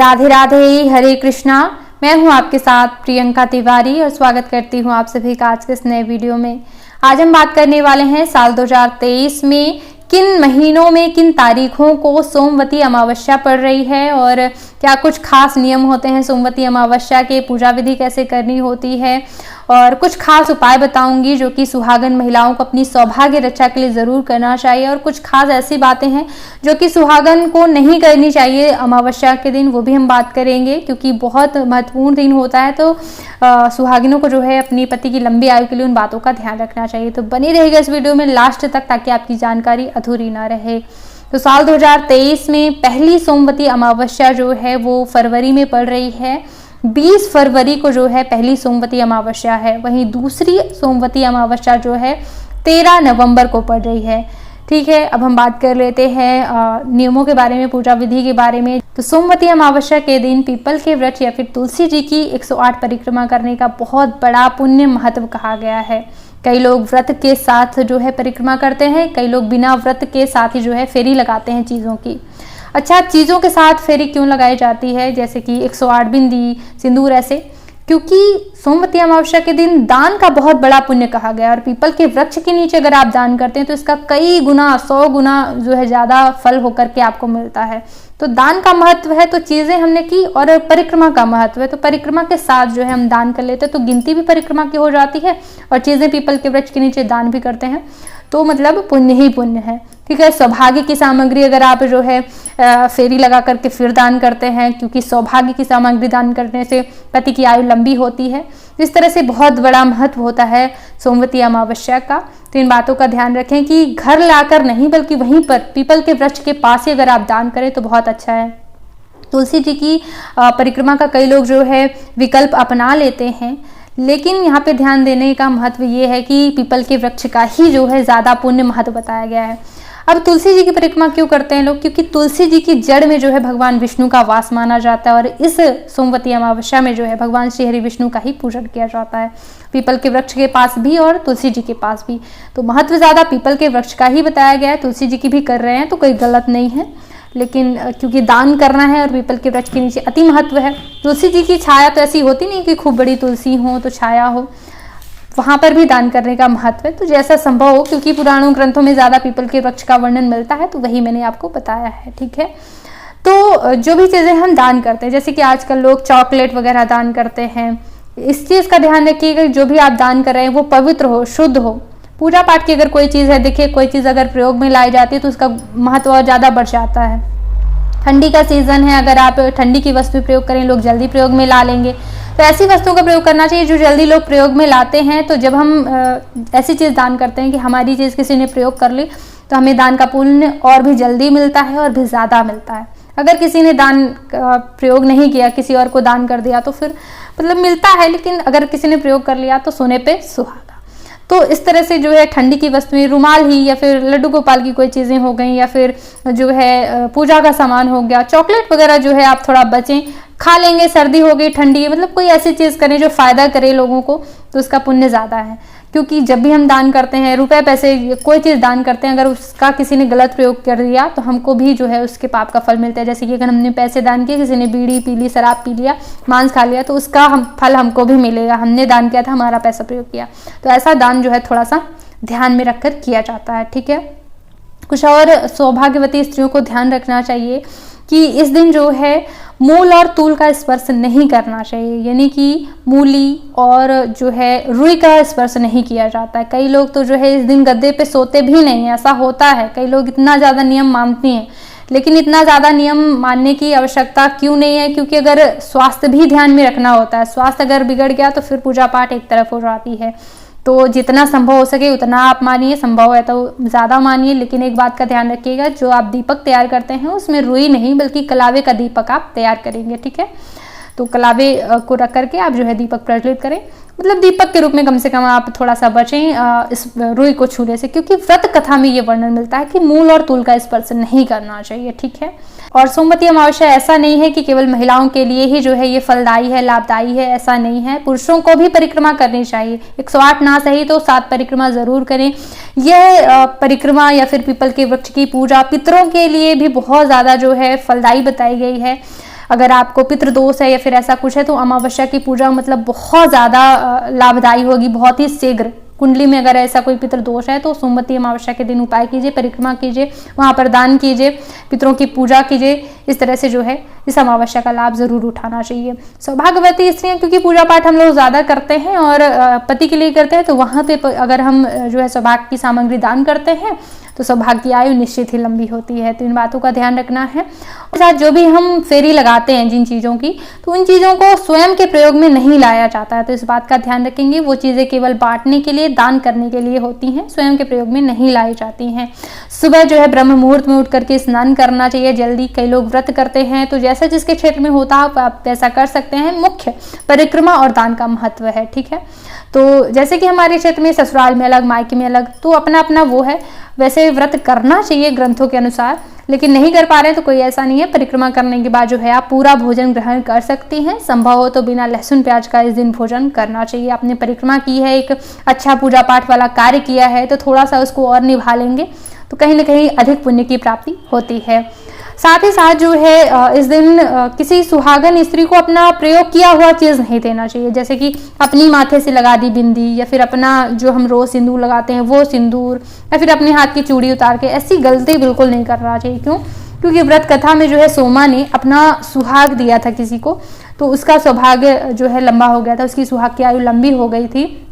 राधे राधे, हरे कृष्णा। मैं हूं आपके साथ प्रियंका तिवारी और स्वागत करती हूं आप सभी का आज के इस नए वीडियो में। आज हम बात करने वाले हैं साल 2023 में किन महीनों में किन तारीखों को सोमवती अमावस्या पड़ रही है और क्या कुछ खास नियम होते हैं सोमवती अमावस्या के, पूजा विधि कैसे करनी होती है और कुछ खास उपाय बताऊंगी जो कि सुहागन महिलाओं को अपनी सौभाग्य रक्षा के लिए ज़रूर करना चाहिए। और कुछ खास ऐसी बातें हैं जो कि सुहागन को नहीं करनी चाहिए अमावस्या के दिन, वो भी हम बात करेंगे क्योंकि बहुत महत्वपूर्ण दिन होता है। तो सुहागिनों को जो है अपनी पति की लंबी आयु के लिए उन बातों का ध्यान रखना चाहिए। तो बनी रहेगा इस वीडियो में लास्ट तक ताकि आपकी जानकारी अधूरी ना रहे। तो साल 2023 में पहली सोमवती अमावस्या जो है वो फरवरी में पड़ रही है। 20 फरवरी को जो है पहली सोमवती अमावस्या है। वहीं दूसरी सोमवती अमावस्या जो है 13 नवंबर को पड़ रही है। ठीक है, अब हम बात कर लेते हैं नियमों के बारे में, पूजा विधि के बारे में। तो सोमवती अमावस्या के दिन पीपल के वृक्ष या फिर तुलसी जी की 108 परिक्रमा करने का बहुत बड़ा पुण्य महत्व कहा गया है। कई लोग व्रत के साथ जो है परिक्रमा करते हैं, कई लोग बिना व्रत के साथ ही जो है फेरी लगाते हैं चीज़ों की। अच्छा, चीज़ों के साथ फेरी क्यों लगाई जाती है, जैसे कि 108 बिंदी, सिंदूर, ऐसे? क्योंकि सोमवती अमावस्या के दिन दान का बहुत बड़ा पुण्य कहा गया है और पीपल के वृक्ष के नीचे अगर आप दान करते हैं तो इसका कई गुना, 100 गुना जो है ज़्यादा फल होकर के आपको मिलता है। तो दान का महत्व है तो चीज़ें हमने की, और परिक्रमा का महत्व है तो परिक्रमा के साथ जो है हम दान कर लेते हैं तो गिनती भी परिक्रमा की हो जाती है और चीज़ें पीपल के वृक्ष के नीचे दान भी करते हैं तो मतलब पुण्य ही पुण्य है। ठीक है, सौभाग्य की सामग्री अगर आप जो है फेरी लगा करके फिर दान करते हैं, क्योंकि सौभाग्य की सामग्री दान करने से पति की आयु लंबी होती है। इस तरह से बहुत बड़ा महत्व होता है सोमवती अमावस्या का। तो इन बातों का ध्यान रखें कि घर लाकर नहीं बल्कि वहीं पर पीपल के वृक्ष के पास ही अगर आप दान करें तो बहुत अच्छा है। तुलसी जी की परिक्रमा का कई लोग जो है विकल्प अपना लेते हैं, लेकिन यहाँ पे ध्यान देने का महत्व ये है कि पीपल के वृक्ष का ही जो है ज़्यादा पुण्य महत्व बताया गया है। अब तुलसी जी की परिक्रमा क्यों करते हैं लोग? क्योंकि तुलसी जी की जड़ में जो है भगवान विष्णु का वास माना जाता है और इस सोमवती अमावस्या में जो है भगवान श्री हरि विष्णु का ही पूजन किया जाता है, पीपल के वृक्ष के पास भी और तुलसी जी के पास भी। तो महत्व ज़्यादा पीपल के वृक्ष का ही बताया गया है। तुलसी जी की भी कर रहे हैं तो कोई गलत नहीं है, लेकिन क्योंकि दान करना है और पीपल के वृक्ष के नीचे अति महत्व है। तुलसी जी की छाया तो ऐसी होती नहीं कि खूब बड़ी तुलसी हो तो छाया हो, वहाँ पर भी दान करने का महत्व है। तो जैसा संभव हो, क्योंकि पुराणों ग्रंथों में ज़्यादा पीपल के वृक्ष का वर्णन मिलता है तो वही मैंने आपको बताया है। ठीक है, तो जो भी चीज़ें हम दान करते हैं, जैसे कि आजकल लोग चॉकलेट वगैरह दान करते हैं, इस चीज़ का ध्यान रखिएगा जो भी आप दान कर रहे हैं वो पवित्र हो, शुद्ध हो। पूजा पाठ की अगर कोई चीज़ है, देखिए कोई चीज़ अगर प्रयोग में लाई जाती है तो उसका महत्व और ज़्यादा बढ़ जाता है। ठंडी का सीजन है, अगर आप ठंडी की वस्तु प्रयोग करें, लोग जल्दी प्रयोग में ला लेंगे, तो ऐसी वस्तुओं का प्रयोग करना चाहिए जो जल्दी लोग प्रयोग में लाते हैं। तो जब हम ऐसी चीज़ दान करते हैं कि हमारी चीज़ किसी ने प्रयोग कर ली तो हमें दान का पुण्य और भी जल्दी मिलता है और भी ज़्यादा मिलता है। अगर किसी ने दान प्रयोग नहीं किया, किसी और को दान कर दिया तो फिर मतलब मिलता है, लेकिन अगर किसी ने प्रयोग कर लिया तो सोने पे सुहागा। तो इस तरह से जो है ठंडी की वस्तुएं, रुमाल ही या फिर लड्डू गोपाल की कोई चीज़ें हो गई या फिर जो है पूजा का सामान हो गया, चॉकलेट वगैरह जो है आप थोड़ा बचें, खा लेंगे, सर्दी हो गई, ठंडी है, मतलब कोई ऐसी चीज़ करें जो फ़ायदा करे लोगों को, तो उसका पुण्य ज़्यादा है। क्योंकि जब भी हम दान करते हैं, रुपए पैसे कोई चीज़ दान करते हैं, अगर उसका किसी ने गलत प्रयोग कर दिया तो हमको भी जो है उसके पाप का फल मिलता है। जैसे कि अगर हमने पैसे दान किए, किसी ने बीड़ी पी ली, शराब पी लिया, मांस खा लिया, तो उसका फल हमको भी मिलेगा। हमने दान किया था, हमारा पैसा प्रयोग किया। तो ऐसा दान जो है थोड़ा सा ध्यान में रखकर किया जाता है। ठीक है, कुछ और सौभाग्यवती स्त्रियों को ध्यान रखना चाहिए कि इस दिन जो है मूल और तूल का स्पर्श नहीं करना चाहिए, यानी कि मूली और जो है रुई का स्पर्श नहीं किया जाता है। कई लोग तो जो है इस दिन गद्दे पे सोते भी नहीं, ऐसा होता है। कई लोग इतना ज़्यादा नियम मानती हैं, लेकिन इतना ज़्यादा नियम मानने की आवश्यकता क्यों नहीं है? क्योंकि अगर स्वास्थ्य भी ध्यान में रखना होता है, स्वास्थ्य अगर बिगड़ गया तो फिर पूजा पाठ एक तरफ हो जाती है। तो जितना संभव हो सके उतना आप मानिए, संभव है तो ज़्यादा मानिए, लेकिन एक बात का ध्यान रखिएगा, जो आप दीपक तैयार करते हैं उसमें रुई नहीं बल्कि कलावे का दीपक आप तैयार करेंगे। ठीक है, तो कलावे को रख करके आप जो है दीपक प्रज्वलित करें, मतलब दीपक के रूप में कम से कम आप थोड़ा सा बचें इस रुई को छूने से, क्योंकि व्रत कथा में ये वर्णन मिलता है कि मूल और तूल का स्पर्श नहीं करना चाहिए। ठीक है, और सोमवती अमावस्या ऐसा नहीं है कि केवल महिलाओं के लिए ही जो है ये फलदायी है, लाभदायी है, ऐसा नहीं है। पुरुषों को भी परिक्रमा करनी चाहिए, 108 ना सही तो 7 परिक्रमा जरूर करें। यह परिक्रमा या फिर पीपल के वृक्ष की पूजा पितरों के लिए भी बहुत ज़्यादा जो है फलदायी बताई गई है। अगर आपको पितृदोष है या फिर ऐसा कुछ है तो अमावस्या की पूजा मतलब बहुत ज़्यादा लाभदायी होगी, बहुत ही शीघ्र। कुंडली में अगर ऐसा कोई पितृ दोष है तो सोमवती अमावस्या के दिन उपाय कीजिए, परिक्रमा कीजिए, वहां पर दान कीजिए, पितरों की पूजा कीजिए। इस तरह से जो है इस अमावस्या का लाभ जरूर उठाना चाहिए। सौभाग्यवती स्त्रियां, क्योंकि पूजा पाठ हम लोग ज्यादा करते हैं और पति के लिए करते हैं, तो वहां पे अगर हम जो है सौभाग्य की सामग्री दान करते हैं तो सौभाग्य की आयु निश्चित ही लंबी होती है। तो इन बातों का ध्यान रखना है। और साथ जो भी हम फेरी लगाते हैं जिन चीज़ों की, तो उन चीज़ों को स्वयं के प्रयोग में नहीं लाया जाता है। तो इस बात का ध्यान रखेंगे। वो चीज़ें केवल बांटने के लिए, दान करने के लिए होती हैं, स्वयं के प्रयोग में नहीं लाई जाती हैं। सुबह जो है ब्रह्म मुहूर्त में उठ करके स्नान करना चाहिए जल्दी। कई लोग व्रत करते हैं, तो जैसा जिसके क्षेत्र में होता है आप वैसा कर सकते हैं। मुख्य परिक्रमा और दान का महत्व है, ठीक है। तो जैसे कि हमारे क्षेत्र में ससुराल में अलग, मायके में अलग, तो अपना अपना वो है, वैसे व्रत करना चाहिए ग्रंथों के अनुसार। लेकिन नहीं कर पा रहे हैं तो कोई ऐसा नहीं है, परिक्रमा करने के बाद जो है आप पूरा भोजन ग्रहण कर सकती हैं। संभव हो तो बिना लहसुन प्याज का इस दिन भोजन करना चाहिए। आपने परिक्रमा की है, एक अच्छा पूजा पाठ वाला कार्य किया है, तो थोड़ा सा उसको और निभा लेंगे तो कहीं ना कहीं अधिक पुण्य की प्राप्ति होती है। साथ ही साथ जो है इस दिन किसी सुहागन स्त्री को अपना प्रयोग किया हुआ चीज नहीं देना चाहिए, जैसे कि अपनी माथे से लगा दी बिंदी, या फिर अपना जो हम रोज सिंदूर लगाते हैं वो सिंदूर, या फिर अपने हाथ की चूड़ी उतार के, ऐसी गलती बिल्कुल नहीं करना चाहिए। क्यों? क्योंकि व्रत कथा में जो है सोमा ने अपना सुहाग दिया था किसी को, तो उसका सौभाग्य जो है लंबा हो गया था, उसकी सुहाग की आयु लंबी हो गई थी।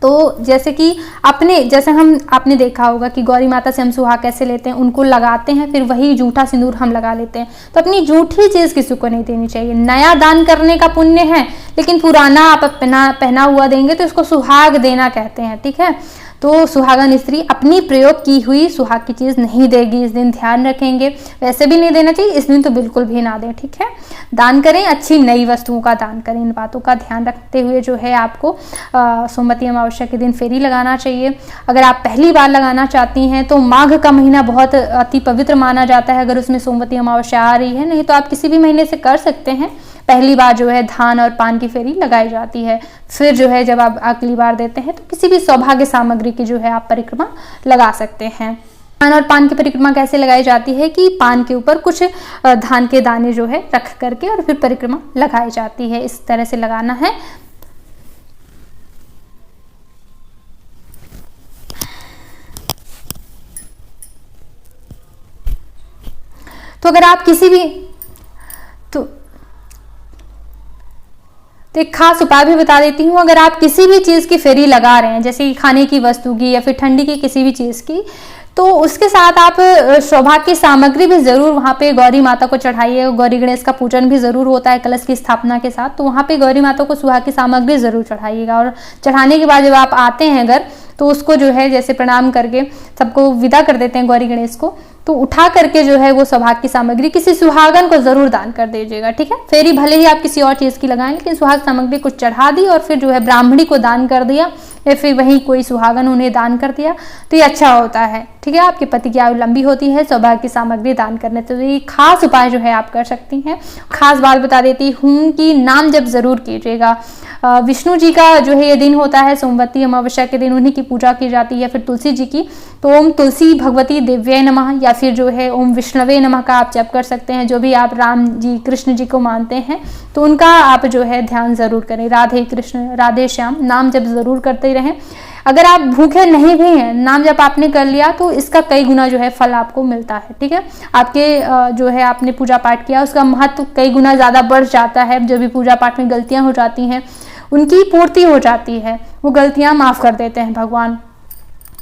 तो जैसे कि आपने देखा होगा कि गौरी माता से हम सुहाग कैसे लेते हैं, उनको लगाते हैं, फिर वही जूठा सिंदूर हम लगा लेते हैं। तो अपनी जूठी चीज किसी को नहीं देनी चाहिए। नया दान करने का पुण्य है, लेकिन पुराना आप पहना हुआ देंगे तो इसको सुहाग देना कहते हैं, ठीक है। तो सुहागन स्त्री अपनी प्रयोग की हुई सुहाग की चीज नहीं देगी, इस दिन ध्यान रखेंगे। वैसे भी नहीं देना चाहिए, इस दिन तो बिल्कुल भी ना दें, ठीक है। दान करें, अच्छी नई वस्तुओं का दान करें। इन बातों का ध्यान रखते हुए जो है आपको सोमवती अमावस्या के दिन फेरी लगाना चाहिए। अगर आप पहली बार लगाना चाहती हैं तो माघ का महीना बहुत अति पवित्र माना जाता है अगर उसमें सोमवती अमावस्या आ रही है। नहीं तो आप किसी भी महीने से कर सकते हैं। पहली बार जो है धान और पान की फेरी लगाई जाती है। फिर जो है जब आप अगली बार देते हैं तो किसी भी सौभाग्य सामग्री की जो है आप परिक्रमा लगा सकते हैं। धान और पान की परिक्रमा कैसे लगाई जाती है कि पान के ऊपर कुछ धान के दाने जो है रख करके और फिर परिक्रमा लगाई जाती है। इस तरह से लगाना है। तो अगर आप किसी भी तो एक खास उपाय भी बता देती हूँ। अगर आप किसी भी चीज़ की फेरी लगा रहे हैं, जैसे कि खाने की वस्तु की या फिर ठंडी की किसी भी चीज़ की, तो उसके साथ आप सौभाग्य की सामग्री भी जरूर वहाँ पे गौरी माता को चढ़ाइए। गौरी गणेश का पूजन भी जरूर होता है कलश की स्थापना के साथ, तो वहाँ पे गौरी माता को सुहाग की सामग्री जरूर चढ़ाइएगा। और चढ़ाने के बाद जब आप आते हैं घर तो उसको जो है जैसे प्रणाम करके सबको विदा कर देते हैं गौरी गणेश को, तो उठा करके जो है वो सौभाग्य की सामग्री किसी सुहागन को जरूर दान कर दीजिएगा, ठीक है। फेरी भले ही आप किसी और चीज की लगाएं, लेकिन सुहाग सामग्री को चढ़ा दी और फिर जो है ब्राह्मणी को दान कर दिया या फिर वही कोई सुहागन उन्हें दान कर दिया, तो ये अच्छा होता है, ठीक है। आपके पति की आयु लंबी होती है सौभाग्य की सामग्री दान करने। तो ये खास उपाय जो है आप कर सकती हैं। खास बात बता देती हूँ कि नाम जप जरूर कीजिएगा। विष्णु जी का जो है ये दिन होता है सोमवती अमावस्या के दिन, उन्हीं की पूजा की जाती है, या फिर तुलसी जी की। तो ओम तुलसी भगवती दिव्य नमः या फिर जो है ओम विष्णवे नमः का आप जप कर सकते हैं। जो भी आप राम जी कृष्ण जी को मानते हैं तो उनका आप जो है ध्यान जरूर करें। राधे कृष्ण राधे श्याम नाम जप जरूर करते रहें। अगर आप भूखे नहीं भी हैं, नाम जब आपने कर लिया तो इसका कई गुना जो है फल आपको मिलता है, ठीक है। आपके जो है आपने पूजा पाठ किया उसका महत्व कई गुना ज्यादा बढ़ जाता है। जो भी पूजा पाठ में गलतियां हो जाती हैं उनकी पूर्ति हो जाती है, वो गलतियां माफ कर देते हैं भगवान।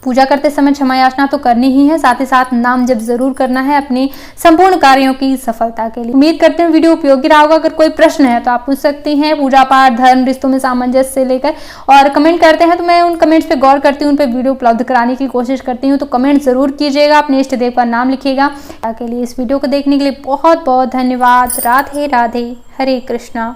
पूजा करते समय क्षमा याचना तो करनी ही है, साथ ही साथ नाम जप जरूर करना है अपनी संपूर्ण कार्यों की सफलता के लिए। उम्मीद करते हैं वीडियो उपयोगी रहा होगा। अगर कोई प्रश्न है तो आप पूछ सकती हैं पूजा पाठ, धर्म, रिश्तों में सामंजस्य से लेकर, और कमेंट करते हैं तो मैं उन कमेंट्स पे गौर करती हूँ, उन पे वीडियो उपलब्ध कराने की कोशिश करती हूँ। तो कमेंट जरूर कीजिएगा, अपने इष्ट देव का नाम लिखिएगा। के लिए इस वीडियो को देखने के लिए बहुत बहुत धन्यवाद। राधे राधे, हरे कृष्णा।